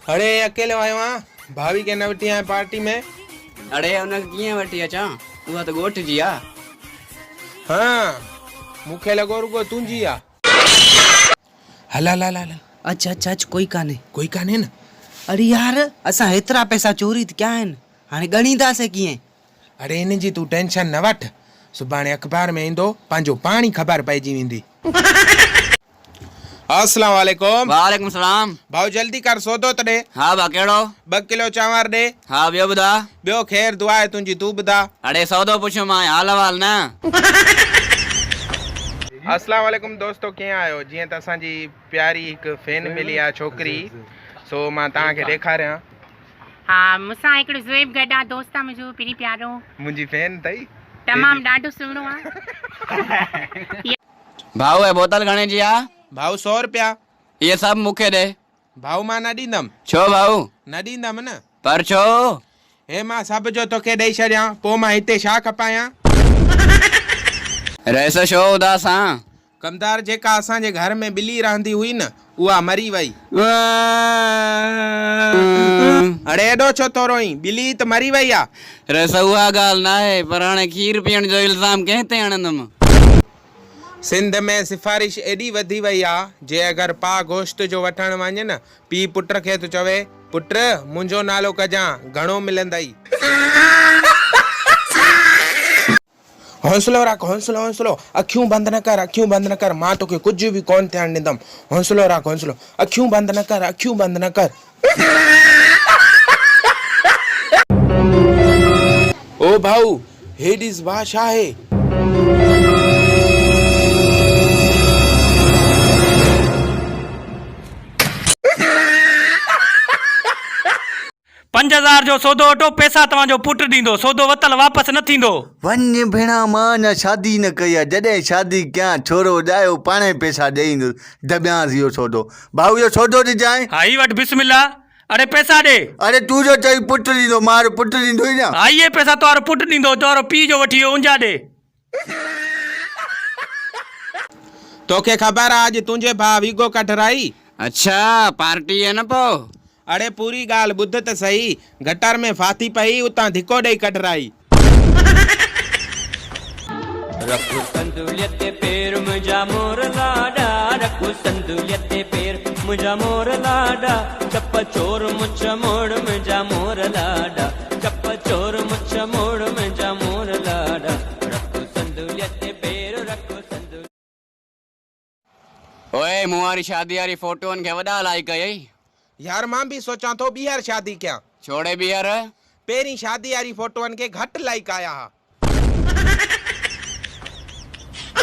अरे अकेले आयो हाँ भाभी के न वठी आया पार्टी में। अरे उन कीअं वठी अचां, उहा त ॻोठ जी आ। हाँ मूंखे लॻो रुगो तुंहिंजी आ। हल हल हल हल। अच्छा अच्छा अच्छा कोई कान्हे न। अरे यार असां हेतिरा पैसा चोरी कया आहिनि, हाणे ॻणींदासीं कीअं? अरे इन जी तूं टेंशन न वठ, सुभाणे अखबार में ईंदो पंहिंजो पाणी ख़बर पइजी वेंदी। अस्सलाम वालेकुम। वालेकुम सलाम। भाऊ जल्दी कर सौदो त ॾे। हा भा कहिड़ो? 2 किलो चांवर ॾे। हा ॿियो ॿुधा? ॿियो ख़ैर दुआ आहे तुंहिंजी, तूं ॿुधा। अड़े सौदो पुछो मां, हाल अहवाल न। अस्सलाम वालेकुम दोस्तो, कीअं आहियो? जीअं त असांजी प्यारी हिकु फैन मिली आहे छोकिरी, सो मां तव्हांखे ॾेखारियां। हा मूंसां हिकिड़ो ज़ुएब गॾु आहे, दोस्त आहे मुंहिंजो पहिरीं प्यारो। मुंहिंजी फैन अथई, तमामु ॾाढो सुहिणो आहे। भाऊ ए बोतल घणे जी आ? भाऊ 100 रुपया। ये सब मूंखे ॾे। भाऊ मां न ॾींदमि। छो भाऊ? न ॾींदमि न। पर छो? हे मां सभु जो तोखे ॾेई छॾियां, पोइ मां हिते छा खपायां? रहिस छो उदास आं? कमदार जेका असांजे घर में ॿिली रहंदी हुई न, उहा मरी वई। अड़े एॾो छो थो रोई? ॿिली त मरी वई आहे। रहिस उहा ॻाल्हि न आहे, पर हाणे खीर पीअण जो इल्ज़ाम कंहिं ते हणंदुमि? सिंध में सिफारिश एॾी वधी वई आहे, जे अगरि पा गोश्त जो वठण वञे न, पीउ पुट खे तो चवे, पुट मुंहिंजो नालो कजां, घणो मिलंदई? हौसलो रख, हौसलो हौसलो, अखियूं बंदि न कर, अखियूं बंदि न कर, मां तोखे कुझु बि कोन थियण ॾींदमि। हौसलो रख, हौसलो, अखियूं बंदि न कर, अखियूं बंदि न कर। ओ भाऊ हेॾीस वाह छा आहे? पंज 5000 जो सौदो वठो, पैसा तव्हांजो पुट ॾींदो, सौदो वतल वापसि न थींदो। वञ भेणा, मां अञा शादी न कई आहे, जॾहिं शादी कयां छोरो ॼायो पाणे पैसा ॾेईंदो, दॿियांसि इहो सौदो। भाऊ इहो सौदो ॾिजांइ। हा ही वटि बिस्मिल्लाह। अरे पैसा ॾे। अरे तूं जो चई पुटु ॾींदो, मां पुटु ॾींदो ई न। हा इहे पैसा तुहारो पुटु ॾींदो, तुहारो पीउ जो वठी वियो उंजा ॾे। तोखे ख़बर आहे अॼु तुंहिंजे भाउ वीगो कढराई? अच्छा पार्टी है न पोइ? अड़े पूरी ॻाल्हि ॿुध त सही, गटर में फाथी पई, उतां धिको ॾेई कढराई। रखो संदुलियत ते पैर मुंहिंजा मोर लाडा, रखो संदुलियत ते पैर मुंहिंजा मोर लाडा, चप चोर मुछ मोड़ मुंहिंजा मोर लाडा, चप चोर मुछ मोड़ मुंहिंजा मोर लाडा, रखो संदुलियत ते पैर, रखो संदुलियत। ओए मूं वारी शादी वारी फोटोनि खे वॾा लाइक कयई। यार मां भी सोचां थो ॿीहर शादी कयां। छोड़े ॿीहर? पहिरीं शादी वारी फोटोनि खे घटि लाइक आया हा।